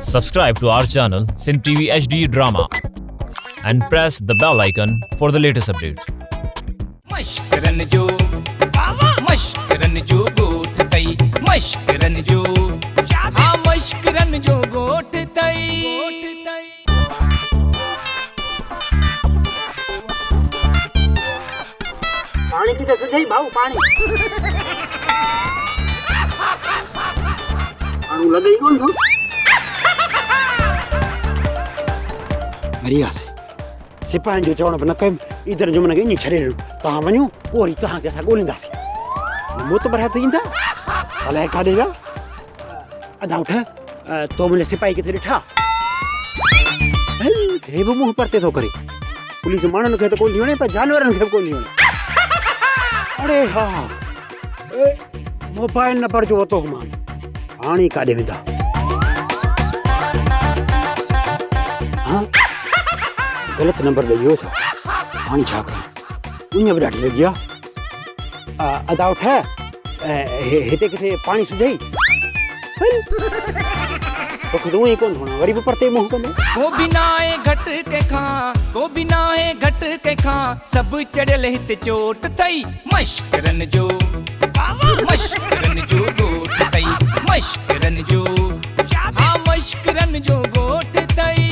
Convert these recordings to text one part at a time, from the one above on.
Subscribe to our channel Sin TV HD Drama and press the bell icon for the latest updates. मश्करन जो मश्करन जो गोठ तई मश्करन जो हाँ मश्करन जो गोठ तई पानी की तो सुझाई भाऊ पानी पानी लगे कौन था मरिया से सिपाही जो चवण न कम इधर जो मन इन छड़े ता वणो पोरी ता के सा गोलिंदासी मोत बरहत इंदा अले काडेगा अदा उठ तो मुझे सिपाही के थे ठा हे वो मुंह परते तो करे पुलिस मानन के तो कोन दियोने पर जानवरन के कोन दियोने अरे हाँ मोबाइल नंबर जो तो हम पानी काढे वेंदा हाँ गलत नंबर ॾेई था पानी छा कयां उन बि ॾाढी लॻी आहे अदा उठ हिते किथे पाणी सुझाई तोखे तूं ई कोन थियणो वरी बि परते मुंहुं कंदे को बिना है घट के खां को बिना है घट के खां सब चढ़ियल हिते चोट तई मश्करन जो गोठ तई मश्करन जो हाँ मश्करन जो गोठ तई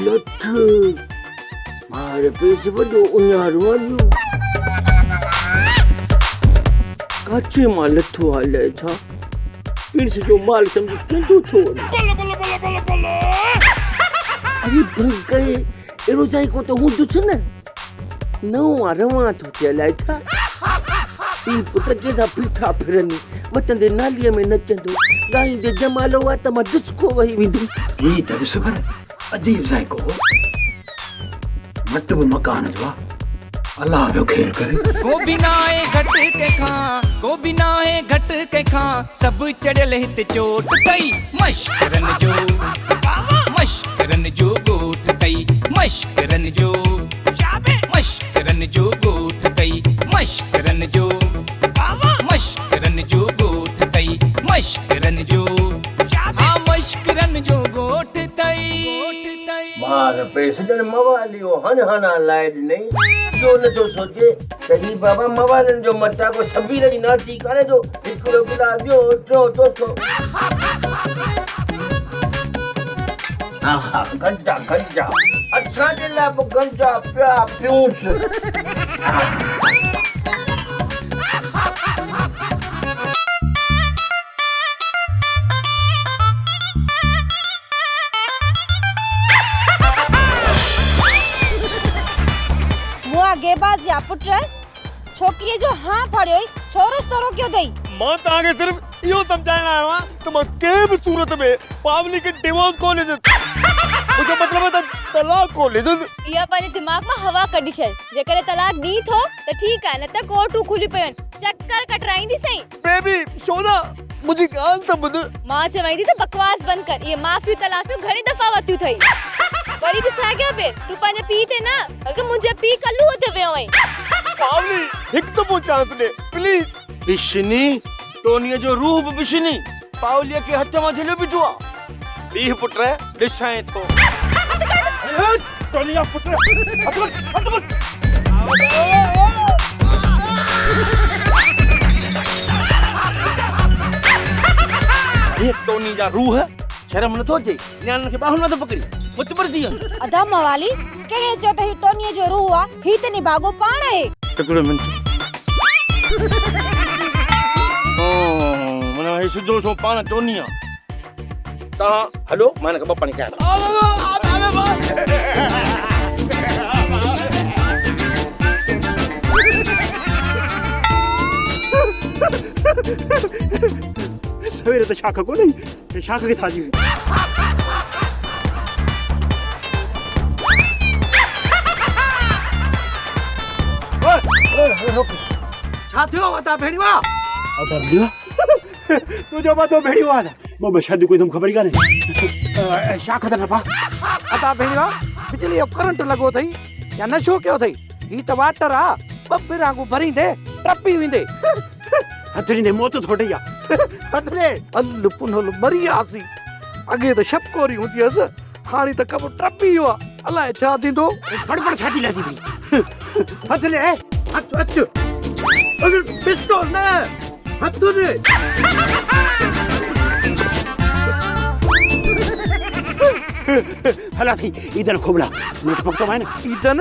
लठ मारे पैसे वडो उन्हारो आयो काचे मां लथो हाले छा फिर से जो माल समझ कंदो थो अरे भंगे एरो जाई को तो हूं दुछ न नो रवा तो चलाए था ई पुट के दा पीठा फिरनी वतन दे नालिए में नचंदो गाई दे जमालो वा त म दुस्को वही विंदी ई त सबर अजीब जायको मत भी मकान जो अल्लाह जो खेल करे को बिना है घट के खां को बिना है घट के खां सब चढ़ियल हिते चोट तई मश्करन जो गोठ तई मश्करन जो गोठ तई मश्करन जो गोठ तई मश्करन जो हाँ मश्करन जो गोठ तई मार पैसे जन मवालियो हना लाइड नहीं जो न तो सोचे कहीं बाबा मवालन जो मटा को सबीर जी नाती करे जो हिकड़ो गुलाब जो तो आहा गंजा अच्छा जे लाभ गंजा प्या प्यूस गेबाज या पुत्र छोकरी जो हां पड़ियो छोरस तोरो क्यों दई मां ताके सिर्फ यो समझाना आया तो मैं के भी सूरत में पावली के डिवोर्स को ले दे उसका मतलब है तलाक को ले दे या पानी दिमाग में हवा कडी छे जे करे तलाक दी थो तो ठीक है न त कोर्टू खुली पयन चक्कर कटराई दी सही बेबी सोना मुझे गाल तो बुध मां चवाई दी तो बकवास बंद कर ये माफी तलाफी घणी दफा वत्यू थई वरी भी साग्या पे तू पाने पीते ना बल्कि मुझे पी कल्लू होते वे वई पावली एक तो वो chance the please Bishni Tonya जो रूह बिशनी पावलिया के हथ में झेलो बिठवा दी पुत्र दिशाएं तो टोनिया पुत्र ये टोनी जा रूह शर्म न तो जे न्यान के बाहुन में तो पकड़ी मत पर दिया अदा मवाली कहे जो त ही टोनिया जो रूआ ही त नि भागो पाण है टकड़ो मिनट ओ मने हे सिद्धो सो पाण टोनिया ता हेलो माने का पानी क्या सवेरे तो शाखा को नहीं शाखा के था जी छा थियो अदा भेणीवा अदा भेणीवा तुंहिंजो मथो भेणीवा मां शादी कोई तुम ख़बर ई कान्हे छा ख़बर न पा अदा भेणीवा बिजली जो करंट लॻो अथई या नशो कयो अथई ही त वाटर आ ॿ बिरांगू भरींदे टपी वेंदे हथड़ी दे मौत थोड़ी आ हथड़े अल पुनल मरी आसी अॻे त छपकोरी हूंदी हुअसि हाणे त कब टपी वियो आहे अलाए छा थींदो फड़फड़ छाती लाती थी हथड़े हथ हथ अरे पिस्तौल न हथ रे हला थी इधर खोबला नेट पकतो माने ईदन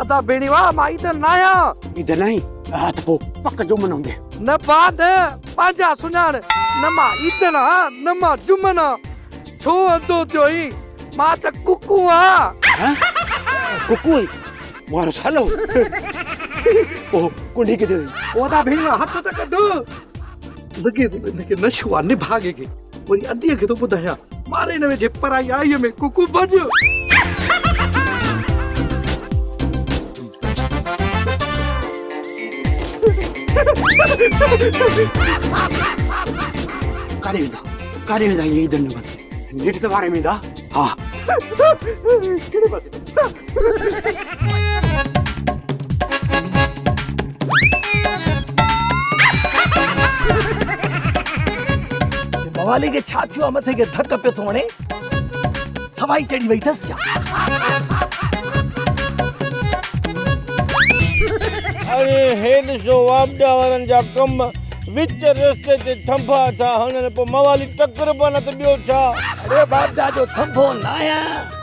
अदा भेणीवा मां ईदन न आहियां इधर नहीं हाथ पो पक जो मन होंदे न बाद पंहिंजा सुञाण न मां ईदन आहियां न मां जुमन आहियां छो अंधो थियो ई मां त कुकू आहियां कुकू मारो सालो ओ कुंडी के दे ओदा भेणीवा हथ त कढो लगे नशो आहे निभागे के वरी अधीअ खे तो ॿुधायां मारे न वेझे पराई आई में कुकू बन कारे वेंदा ये इधर न नेट ते वारे में दा हां केड़े पासे बवाली के छा थियो मथे के धक पे थो वणे सवाई चढ़ी वई थस छा अरे हेड शो वापडा वारन जा कम विच रस्ते ते थंभा था हणन पो मवाली टक्कर बन त बियो छा अरे बापडा जो थंभो ना आया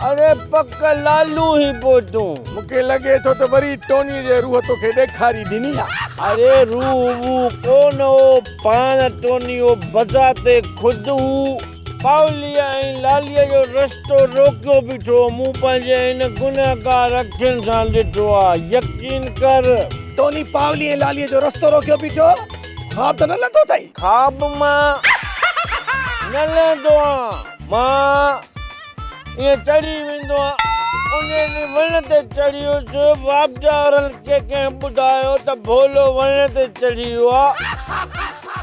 अरे पक लालू ही पोटू मुके लगे तो वरी टोनी जे रूह तो के देखारी दिनी अरे रू कोन हो पान टोनियो बजाते खुद पावलिया ऐं लालिया जो रस्तो रोकियो बीठो मूं पंहिंजे इन गुनहगार अखियुनि सां ॾिठो आहे यकीन कर टोनी पावली ऐं लालिया जो रस्तो रोकियो बीठो ख़्वाब त न लॻो अथई ख़्वाब मां न लहंदो आहियां मां ईअं चढ़ी वेंदो आहियां उन वण ते चढ़ियुसि वापडा वारनि खे कंहिं ॿुधायो त भोलो वण ते चढ़ी वियो आहे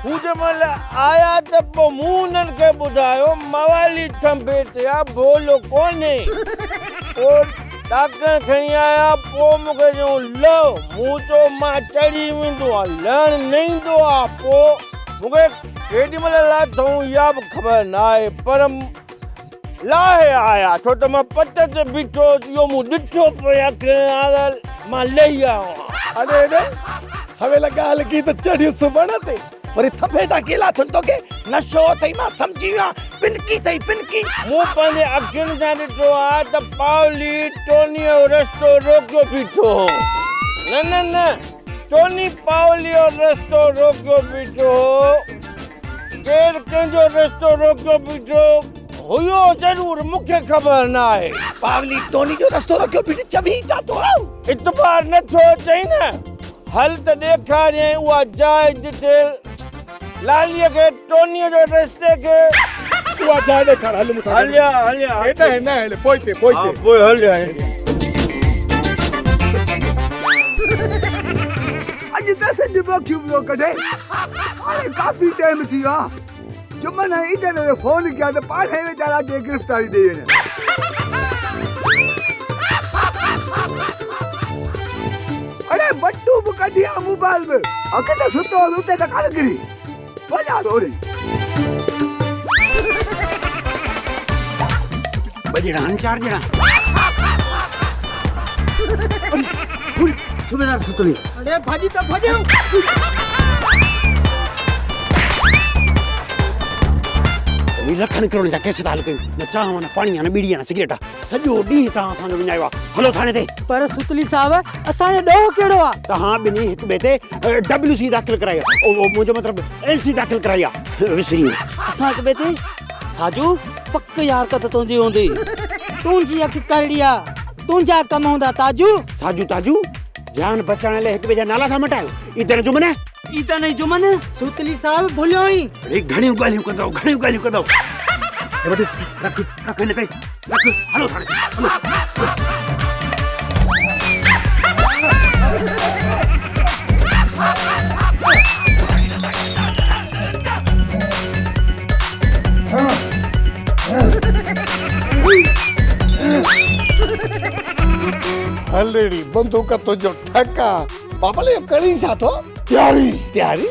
हू जंहिंमहिल आया त पोइ मूं उन्हनि खे ॿुधायो मवाली थंभे ते आहे भोलो कोन्हे पोइ ॾाकण खणी आया पोइ मूंखे चयूं लह मूं चयो मां चढ़ी वेंदो आहे लहण न ईंदो आहे पोइ मूंखे केॾी महिल लाथऊं इहा बि ख़बर न आहे पर लाहे आया छो त मां पट ते बीठो इहो मूं ॾिठो पियो अखियुनि मां लही आयो अरे सवेल ॻाल्हि की त चढ़ियुसि वण ते वरी थंभे तां केला थुन तोखे नशो अथई मां सम्झी वियो पिनकी अथई पिनकी मूं पंहिंजे अखियुनि सां ॾिठो आहे त पावली टोनीअ जो रस्तो रोकियो बीठो हो न टोनी पावली जो रस्तो रोकियो बीठो हो केरु कंहिंजो रस्तो रोकियो बीठो हुयो ज़रूर मूंखे ख़बर न आहे पावली टोनी जो रस्तो रोकियो बीठो चवी चातो इतबार नथो अचई न हल त ॾेखारियईं उहा जाइ ॾिठल लालीअ खे टोनीअ जो रस्ते खे उहा जाइ ॾेखार हल मूंखां हलिया हेॾा न हल पोइते पोइ हलिया अॼु त सॼ मोकियूं पियो कढे हाणे काफ़ी टाइम थी वियो आहे जुमन इधर फोन कया त पाणे वीचारा खे गिरफ़्तारी ॾेई वञे अरे बट्टू बि कढी आहे मोबाइल में अॻे त सुतो उते त कान किरी वञा थो ॿ ॼणा आहिनि 4 ॼणा सुबेदार सुतली अरे भाॼी त भॼो लखनि करोड़ जा केस था हल कयूं न चांहि न पाणी न बीड़ी न सिगरेट सॼो ॾींहुं तव्हां असांजो विञायो आहे हलो थाणे ते पर सुतली साहब असांजो ॾोह कहिड़ो आहे तव्हां ॿिन्ही हिक ॿिए ते WC दाख़िल कराई आहे मुंहिंजो मतिलबु LC दाख़िल कराई आहे विसरी असां हिक ॿिए ते साजू पक यार त तुंहिंजी हूंदी तुंहिंजी अखि करड़ी आहे तुंहिंजा कम हूंदा ताजू साजू ताजू जान बचाइण लाइ हिक ॿिए जा नाला था मटायो इधर जुमन ईदा नहीं जुमन सुतली साहब भुलियो ई अरे घणियूं ॻाल्हियूं कंदव रख हिन कई रख हलो थाणे हलो हलड़ी बंदूक तो जो ठका बाबले करी छा तो तैयारी तैयारी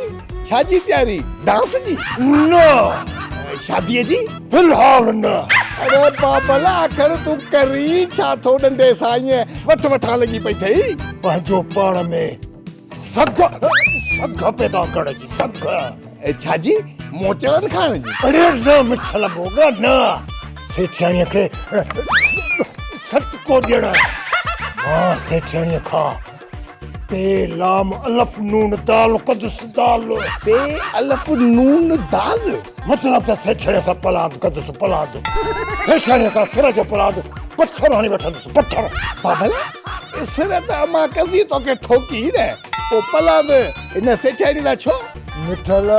छाजी तैयारी डांस जी नो शादी जी फिलहाल न अरे बाबला आखिर तू करी छा तो डंडे साईं वठ वठा लगी पई थई पंहिंजो पाण में सग पैदा करण जी सग छाजी मोचरन खान जी अरे न मिठल बोगा न सेठियाणीअ खे सटको ॾियण मां सेठियाणीअ खां पे लाम अलफ नून दाल कदुस दाल पे अलफ नून दाल मतलब त सेठियाणीअ सां पलांद कदुस पलांद सेठियाणीअ खां सिर जो पलांद पत्थर हणी वठंदुसि पत्थर बाबला सिर त अमां कज़ी तोखे ठोकी न पोइ पलांद इन सेठियाणी लाइ छो मिठल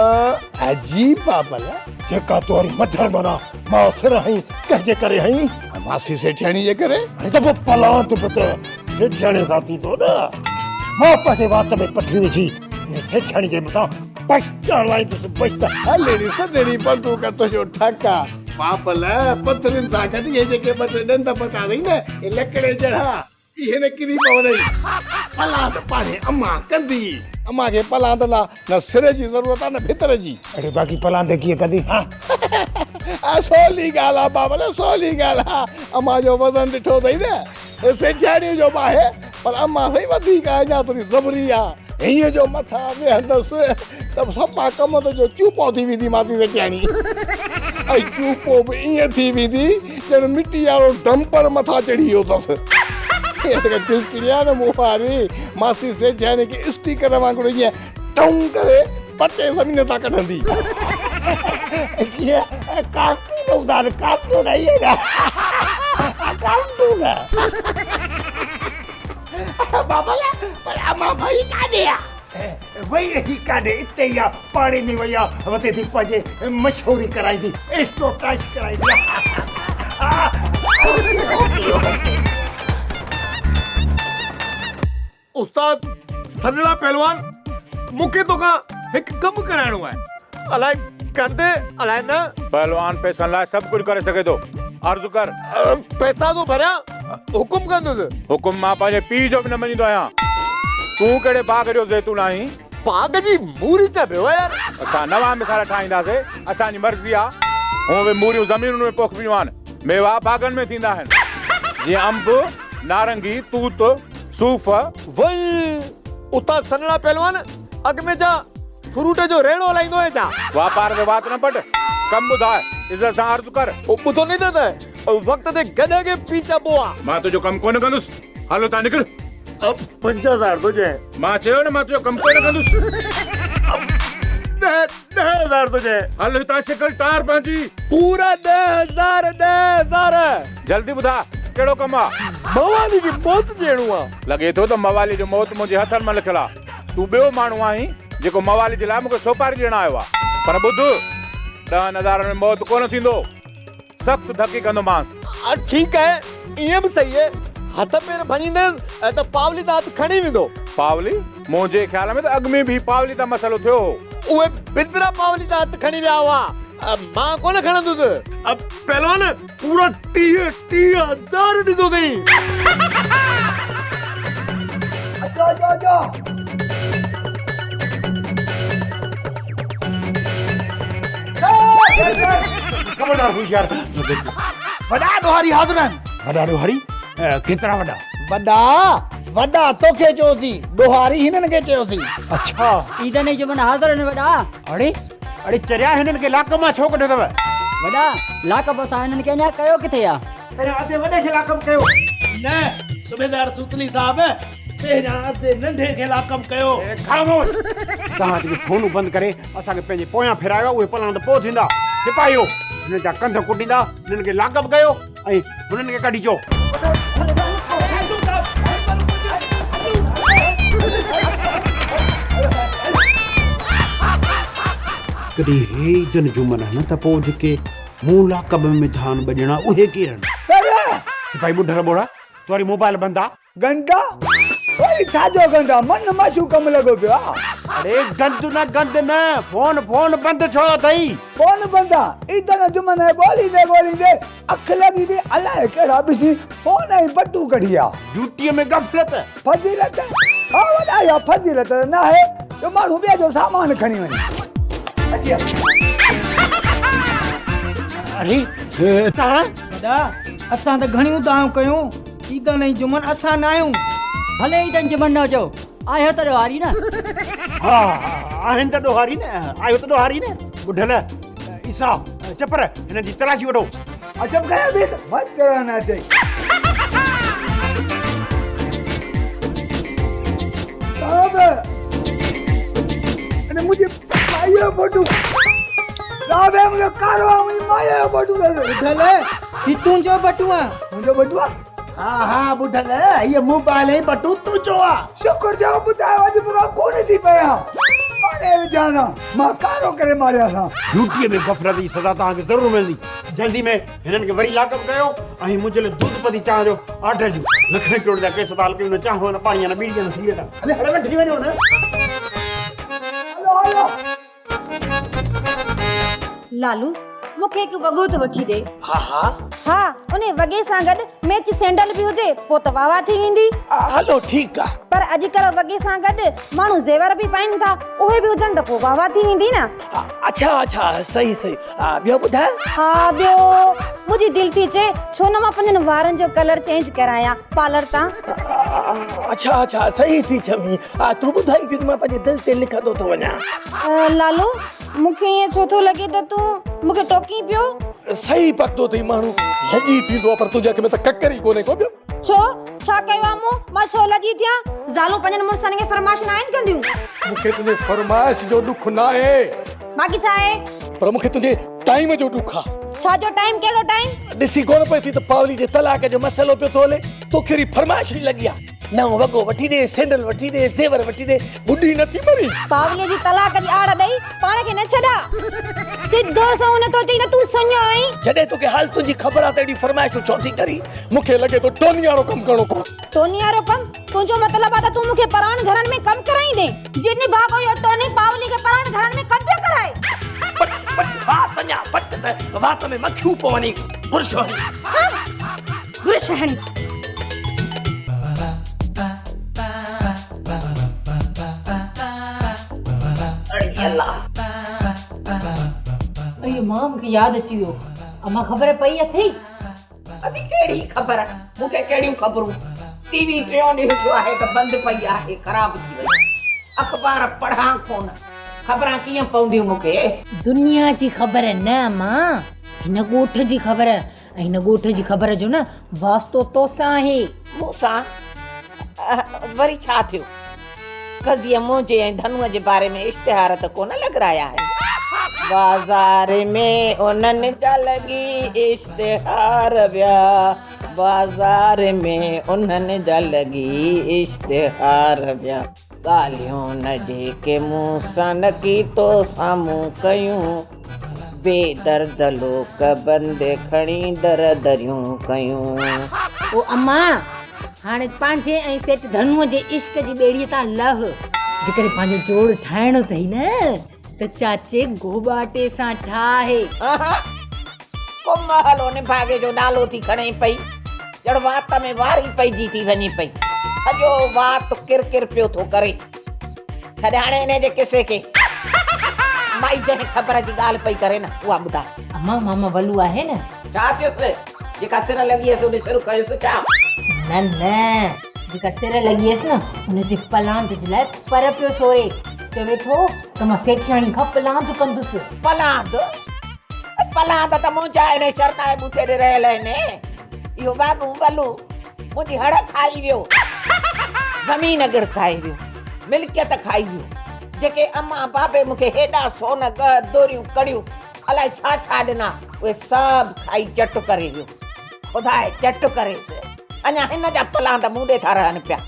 अजीब बाबला जेका तोरी मथर मना मां सिर हई कंहिंजे करे हई मासी सेठियाणी जे करे अरे त पोइ पलांद बि त सेठियाणी सां थींदो न मां पंहिंजे वात में पथरी विझी इन सेठियाणी जे मथां पछता लाईंदुसि पछता हलड़ी सदड़ी बंदूक तुंहिंजो ठका बाबला पथरियुनि सां गॾु इहे जेके ॿ टे ॾंद पता अथई न इहे लकड़े जहिड़ा इहे न किरी पवंदई पलांद पाणे अम्मा कंदी अम्मा खे पलांद लाइ न सिर जी ज़रूरत आहे न भितर जी अरे बाक़ी पलांद कीअं कंदी हा सवली ॻाल्हि आहे बाबला सवली ॻाल्हि आहे अम्मा जो वज़न ॾिठो अथई न सेठियाणीअ जो बि आहे पर अम्मा साईं वधीक अञा थोरी ज़बरी आहे हीअं जो मथां वेहंदसि त सफ़ा कम त जो चूपो थी वेंदी मासी सेठियाणी ऐं चूपो बि ईअं थी वेंदी ॼण मिटी वारो डंपर मथां चढ़ी वियो अथसि चिलकिड़िया न मूं वारी मासी सेठियाणी खे स्टीकर वांगुरु ईअं टऊं करे पटे ज़मीन तां कढंदी कार्टून हूंदा न कार्टून इहे न कार्टून बाबला पर अम्मा भई काॾे आहे वई रही काॾे इते ई आहे पाणी में वई आहे वते थी पंहिंजे मशहूरी कराईंदी एस्टोटाइश कराईंदी उस्ताद सजड़ा पहलवान मूंखे तोखां हिकु कमु कराइणो आहे अलाए कंदे अलाए न पहलवान पैसनि लाइ सभु कुझु करे सघे थो अर्ज़ु कर पैसा तो भरियां हुकुम कंदुसि हुकुम मां पंहिंजे पीउ जो बि न मञींदो आहियां तूं कहिड़े बाग़ जो ज़ैतून आहीं बाग़ जी मूरी चए पियो यार असां नवां मिसाल ठाहींदासीं असांजी मर्ज़ी आहे हूअं बि मूरियूं ज़मीनुनि में पोखबियूं आहिनि मेवा बाग़नि में थींदा आहिनि जीअं अंब नारंगी तूत सूफ़ वई उता सजड़ा पहलवान अॻ में छा फ्रूट जो रेड़ो हलाईंदो आहे छा वापार ते वात न पट कम ॿुधाए इज़त सां अर्ज़ु कर ॿुधो नहीं त वक़्त ते गॾ खे पी चबो आहे मां तुंहिंजो कमु कोन कंदुसि हलो तव्हां निकिर 5000 तो जे मां चयो न मां तुंहिंजो कमु कोन कंदुसि 10,000 तो जे हल हितां शिकल टार पंहिंजी पूरा 10,000 जल्दी ॿुधा कहिड़ो कमु आहे मवाली जी मौत ॾियणो आहे लॻे थो त मवाली जो मौत मुंहिंजे हथनि में लिखियलु आहे तूं ॿियो माण्हू आहीं जेको मवाली जे लाइ मूंखे सोपारी ॾियणु आयो आहे पर ॿुध 10,000 में मौत कोन थींदो सख़्तु धकी कंदोमांसि ठीकु आहे ईअं बि सही आहे हथ पेर भञींदसि त पावली त हथ खणी वेंदो पावली मुंहिंजे ख़्याल में त अॻु में बि पावली त मसइलो थियो उहे बिंद्रा पावली त हथ खणी विया हुआ मां कोन खणंदुसि अब पहलवान पूरा 30,000 ॾींदो अथई अच्छा खबरदार होशियार वॾा ॾोहारी हाज़िरन वॾा ॾोहारी केतिरा वॾा वॾा तोखे चयोसी ॾोहारी हिननि खे चयोसी अच्छा ईद नहीं जो मन हाज़िर न वॾा अड़े अड़े चरिया हिननि खे लाक मां छो कढियो अथव वॾा लाकब असां हिननि खे अञा कयो किथे आहे पहिरियों अधे वॾे खे लाकम कयो न सूबेदार सूतली साहब पहिरियां अधे नंढे खे लाकम कयो ख़ामोश तव्हां जेके फोनूं बंदि करे असांखे पंहिंजे पोयां फिरायो उहे पलांद पोइ थींदा सिपाहियो हिननि जा कंध कुटींदा हिननि खे लाकअप कयो ऐं हुननि खे कढी अचो कॾहिं हे ईदन जुमन न त पोइ जेके मूं लाकब में धान ॿॼणा उहे केरनि सिपाही ॿुढल ॿोड़ा तुम्हारी मोबाइल बंदि आहे गंडा वरी छाजो कंदा मन माशू कम लगो पियो अरे गंद न फोन बंद छो अथई फोन बंदा इधर जुमन गोली दे अख लगी भी अलाए केड़ा बिजी फोन आई बट्टू कढ़िया ड्यूटी में गफलत फजीलत हां वडा या फजीलत ना है तो माण्हू बे जो सामान खणी वनी अरे तव्हां वॾा असां त घणियूं दायूं कयूं ईदन ऐं जुमन असां न आहियूं भले ईदन जुमन न चओ आहियो त ॾोहारी न हा आहिनि त ॾोहारी न आयो त ॾोहारी न ॿुधल ईसा चपर हिन जी तलाशी वठो अचम करे बे मत करना चाहिए साहब अने मुझे माया फोटो साहब मुझे कारो मुझे माया फोटो दे ॿुधल ही तुंहिंजो बटुआ मुझे बटुआ हाँ ॿुधल ये मोबाइल है बटू तू चोआ शुक्र जाओ बुधायो अज मुगा कोन थी पया मारे जाना मां कारो करे मारिया सा ड्यूटी में गफलत जी सज़ा तव्हांखे ज़रूर मिलंदी जल्दी में हिननि खे वरी लाकअप कयो ऐं मुंहिंजे लाइ दूध पती चांहि जो ऑर्डर ॾियो लखनि करोड़ जा केस ताल कयूं न चांहि न पाणी न बीड़ी न सिगरेट हले हले वठी वञो न हेलो लालू मूंखे हिकु वॻो त वठी ॾे हाँ हाँ हा उन वॻे सां गॾु मैच सैंडल बि हुजे पोइ त वाह थी वेंदी हलो ठीक है पर अॼुकल्ह वॻे सां गॾु माण्हू ज़ेवर बि पाइनि था उहे बि हुजनि त पोइ वाह थी वेंदी न अच्छा सही ॿियो ॿुधाए हा ॿियो मुंहिंजी दिलि थी चए छो न मां पंहिंजनि वारनि जो कलर चेंज करायां पार्लर तां अच्छा सही थी चमी तू ॿुधाई फिर मां पंहिंजे दिलि ते लिखंदो थो वञा लालू मूंखे ईअं छो थो लॻे त तूं मूंखे टोकी पियो सही पकतो थई माण्हू लजी थींदो पर तुंहिंजे में त ककर ई कोन्हे को ॿियो छो छा कयो आहे मूं मां छो लजी थियां ज़ालूं पंहिंजनि मुड़ुसनि खे फरमाइश न आहिनि कंदियूं मूंखे तुंहिंजे फरमाइश जो ॾुख न आहे बाक़ी छा आहे पर मूंखे तुंहिंजे टाइम जो ॾुख आहे छा जो टाइम कहिड़ो टाइम ॾिसी कोन पई थी त पावली जे तलाक जो मसइलो पियो थो हले तोखे री फरमाइश ई लॻी आहे नओं वॻो वठी ॾे सैंडल वठी ॾे ज़ेवर वठी ॾे बुढ़ी नथी मरी पावलीअ जी तलाक जी आड़ ॾेई पाण खे न छॾा सिधो सो न तो चई त तूं सञो आहीं जॾहिं तोखे हाल तुंहिंजी ख़बर आहे त एॾी फरमाइश छो थी करी मूंखे लॻे थो टोनियारो कमु करिणो पवंदो टोनियारो कम तुंहिंजो मतिलबु आहे त तूं मूंखे पराण घरनि में कमु कराईंदे जिन भागो इहो टोनी पावली खे पराण घरनि में कमु पियो कराए वात अञा पट त वात में मखियूं पवनी बुरश बुरश हणी अयो मां मूंखे यादि अची वियो अम्मा ख़बर पई अथई अभी केड़ी खबर मुखे केड़ियूं खबरूं टीवी टियों ॾींहं जो आहे त बंदि पई आहे ख़राब थी वई अखबार पढ़ां कोन खबरां कीअं पवंदियूं मूंखे दुनिया जी ख़बर न मां हिन ॻोठ जी ख़बर ऐं हिन ॻोठ जी ख़बर जो न वास्तो तोसां आहे मूंसां वरी छा थियो कज़िया मुंहिंजे ऐं धनुअ जे बारे में इश्तिहार त कोन लॻराया आहिनि बाज़ार में उन्हनि जा लॻी इश्तिहार विया बाज़ार में उन्हनि जा लॻी इश्तिहार विया ॻाल्हियूं न जेके मूं सां न की तो साम्हूं कयूं बेदर्द लोक बंदे खणी दर दरियूं कयूं ओ अम्मा हाणे पंहिंजे ऐं सेठ धनुअ जे इश्क जी ॿेड़ीअ तां लह जेकॾहिं पंहिंजो जोड़ ठाहिणो अथई न त चाचे गोबाटे सां ठाहे कुमहल उन भागे जो नालो थी खणे पई ॼण वात में वारी पइजी थी वञे पई सॼो वात किरकिर पियो थो करे छॾे हाणे हिन जे किसे खे माई जंहिं ख़बर जी ॻाल्हि पई करे न उहा ॿुधा अम्मा मामा वलू आहे न छा थियुसि जेका सिर लॻी हुअसि उन शुरू कयुसि छा न जेका सिर लॻी हुअसि न हुनजे पलांद जे लाइ पर पियो सोरे चवे थो त मां सेठियाणी खां पलांद कंदुसि पलांद त मुंहिंजा हिन शरनाए बूथे ते रहियल आहिनि इहो वाॻू वलू मुंहिंजी हड़ खाई वियो ज़मीन गिड़ खाई वियो मिल्कियत खाई वियो जेके अम्मा बाबे मूंखे हेॾा सोन ॻह दोरियूं कड़ियूं अलाए छा छा ॾिना उहे सभु खाई चट करे वियो ॿुधाए चट करेसि अञा हिन जा पलांद मूं ॾे था रहनि पिया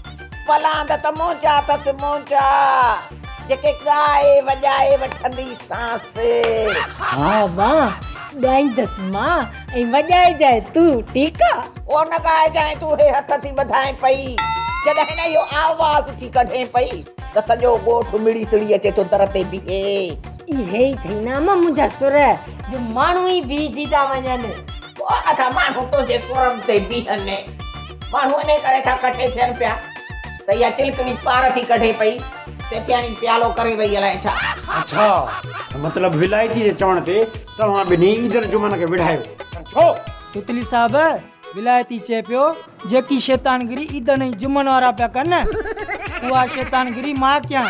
पलांद त मुंहिंजा अथसि मुंहिंजा जेके ॻाए वॼाए वठंदी सांस हा मां ॻाईंदसि मां ऐं वॼाए जाए तूं ठीकु आहे ओ न ॻाए जाए तूं हे हथ थी ॿधाए पई जॾहिं न इहो आवाज़ थी कढे पई त सॼो ॻोठ मिड़ी सिड़ी अचे थो दर ते बीहे। इहे ई थई न अम्मा मुंहिंजा सुर जो माण्हू ई बीहजी था वञनि। कोन था माण्हू तुंहिंजे सुरनि ते बीहनि, माण्हू इन करे था कटे थियनि पिया त इहा चिलकणी पार थी कढे पई, सेठियाणी प्यालो करे वई अलाए छा। अच्छा मतलब विलायती जे चवण ते तव्हां ॿिन्ही ईदर जुमन खे विढ़ायो छो? सुतली साहब विलायती चए पियो जेकी शैतानगिरी ईदन ऐं जुमन वारा पिया कनि उहा शैतानगिरी मां कयां,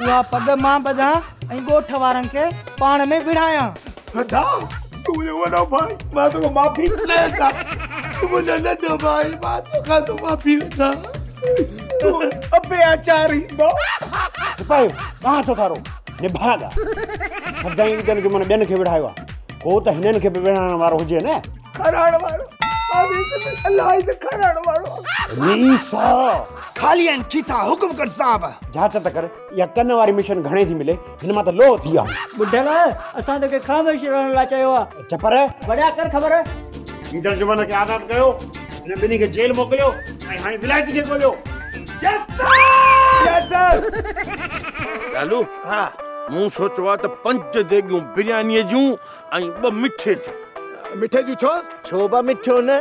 उहा पग मां ॿधां ऐं ॻोठ वारनि खे पाण में विढ़ायां। खड़ा तू मुझे वनो भाई मां तो माफी लेता, तू मुझे नंढो भाई मां तो का तो माफी लेता। तू अबे आचारी बो सिपाही कहाँ छो थारो निभागा सदाई ईदर जुमन ॿियनि खे विढ़ायो आहे, को त हिननि खे बि विढ़ाइण वारो हुजे न। खराड़ वारो अल्लाह से खराड़ वारो नीसा खाली आहिनि खीथा हुकुम कर साहब। जांच त कर इहा कन वारी मिशन घणे थी मिले, हिन मां त लोह थी आहे। ॿुधल असां तोखे ख़ामोश रहण लाइ चयो आहे। चपर वॾा कर ख़बर ईदर जुमन खे आज़ाद कयो, हिन ॿिन्ही खे जेल मोकिलियो ऐं हाणे विलायती खे ॻोल्हियो। लालू हा मूं सोचो आहे त 5 देगियूं बिरयानीअ जूं ऐं 2 मिठे जूं। मिठे जूं छो बा मिठो न,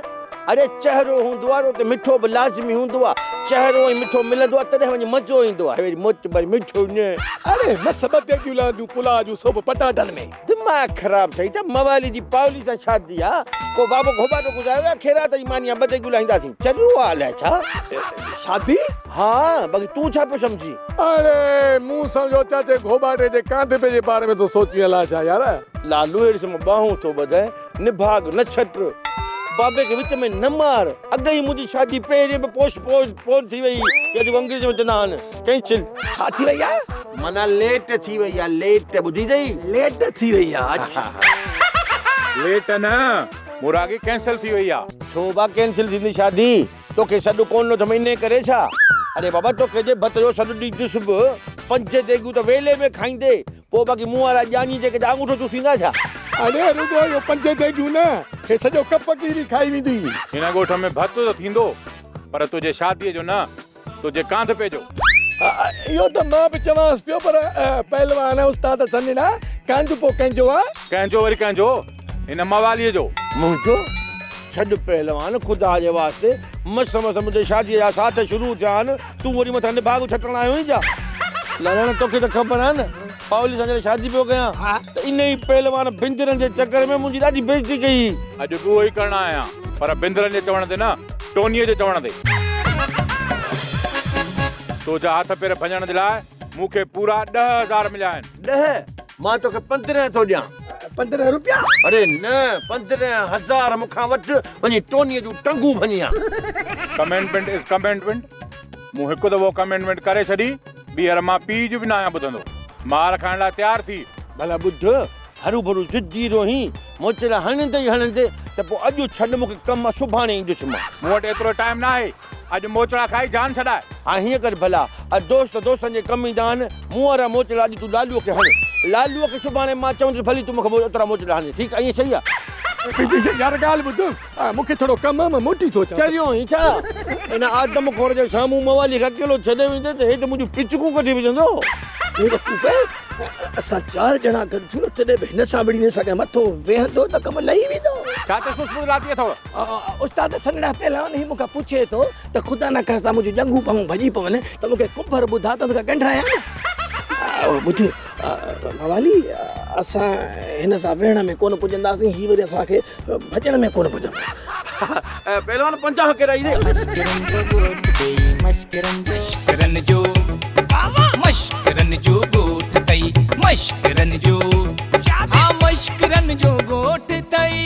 अरे चहिरो हूंदो आहे त मिठो बि लाज़मी हूंदो आहे, चहिरो ऐं मिठो मिलंदो आहे तॾहिं वञी मज़ो ईंदो आहे। वरी मुच भरी मिठो न, अरे मस 2 देगियूं लांदियूं पुलाव जूं सोब पटाटनि में। दिमाग़ ख़राब थई त मवाली जी पावली सां शादी आहे, को बाबो घोबाटो गुज़ारियो आहे, खेरा त मानिया 2 देगियूं लाईंदासीं, चरियो आहे अलाए छा शादी। हाँ बाक़ी तूं छा पियो सम्झी? अरे मूं सम्झो चाचे घोबाटे जे कांधे जे बारे में तो सोची अलाए छा यार। लालू अहिड़ी समय बाहूं थो ॿधाए, निभाग न छट, बाबे के विच में न मार। अॻ ई मुंहिंजी शादी पहिरीं में पोस्ट थी वई, या जो अंग्रेजी में चवंदा आहिनि कैंसिल। छा थी वई आहे? माना लेट थी वई आहे, लेट ॿुधी अथई? लेट थी वई आहे। अच्छा लेट न मुरागी कैंसिल थी वई आहे। छो बा कैंसिल थींदी शादी? तोखे सॾु कोन थो महीने करे छा? अरे बाबा तोखे जे भत जो सॾु ॾींहुं ॾिस बि 5 देगियूं त वेले में खाईंदे, पोइ बाक़ी मूं वारा ॼाणी जेके आङूठो चूसींदा छा? अरे रुगो यो 5 देगियूं न, हे सॼो कप की खाई वेंदी। हिन ॻोठ में भत त थींदो पर तुंहिंजे शादीअ जो न, तुंहिंजे कांध पे जो। इहो त मां बि चवांसि पियो पर पहलवान उस्ताद सन्ना कंहिंजो पोइ कंहिंजो आहे। कंहिंजो वरी कंहिंजो, हिन मवालीअ जो। मुंहिंजो छॾ पहलवान, ख़ुदा जे वास्ते मस मुंहिंजे शादीअ जा साथ शुरू थिया आहिनि, तूं वरी मथां निभाग छटण आयो ई छा? लालण तोखे त ख़बर आहे न पावली सां जॾहिं शादी पियो कयां त इन ई पहलवान बिंदरनि जे चकर में मुंहिंजी ॾाढी बेइज़ती कई। अॼु बि उहो ई करणु आहियां पर बिंदरनि जे चवण ते न, टोनीअ जे चवण ते। तुंहिंजा हथ पेर भञण जे लाइ मूंखे पूरा 10,000 मिलिया आहिनि। 10? मां तोखे 15 थो ॾियां। 15 रुपया? अरे न 15,000 मूंखां वटि वञी टोनीअ जूं टंगूं भञियां। कमेंटमेंट इज़ कमेंटमेंट। मूं हिकु दफ़ो कमेंटमेंट करे छॾी, ॿीहर मां पीउ जी बि न आहियां ॿुधंदो। मार खाइण लाइ तयारु थी। भला ॿुध, हरू भरू ज़िद्दी रही मोचरा हणंदे ई हणंदे त पोइ अॼु छॾ मूंखे कमु सुभाणे ईंदुसि मां। मूं वटि एतिरो टाइम न आहे, अॼु मोचड़ा खाई जान छॾाए। हा हीअं कर भला, दोस्त दोस्तनि जे कमु ईंदा आहिनि, मूं वारा मोचड़ा अॼु तूं लालूअ खे हण, लालूअ खे सुभाणे मां चवंदुसि भली तूं मूंखे ओतिरा मोचड़ा हणे। ठीकु आहे, ईअं सही आहे? यार ॻाल्हि ॿुध, मूंखे थोरो कमु आहे, मां मोटी थो अचां। चरियो ई छा इन आदम खोर जे साम्हूं मवाली खे अकेलो छॾे वेंदे त हे त मुंहिंजूं पिचकूं कढी विझंदो। असां 4 ॼणा गॾु थियूं न तॾहिं बि हिन सां विड़ी न सघे, मथो वेहंदो त कमु लही वेंदो। छा त सुस्मित राती अथव? उस्ताद सन्ना पहलवान ही मूंखां पुछे थो त ख़ुदा न ख़ास्ता मुंहिंजूं ॼंगूं पऊं भॼी पवनि त मूंखे कुंभर ॿुधा त मूंखे ॻंढायां न। ॿुध मवाली, असां हिन सां वेहण में कोन पुॼंदासीं, ही वरी असांखे भॼण में कोन पुॼंदो। पहलवान 50 केराई दे। मश्करन जो गोठ तई, मश्करन जो, हाँ मश्करन जो गोठ तई।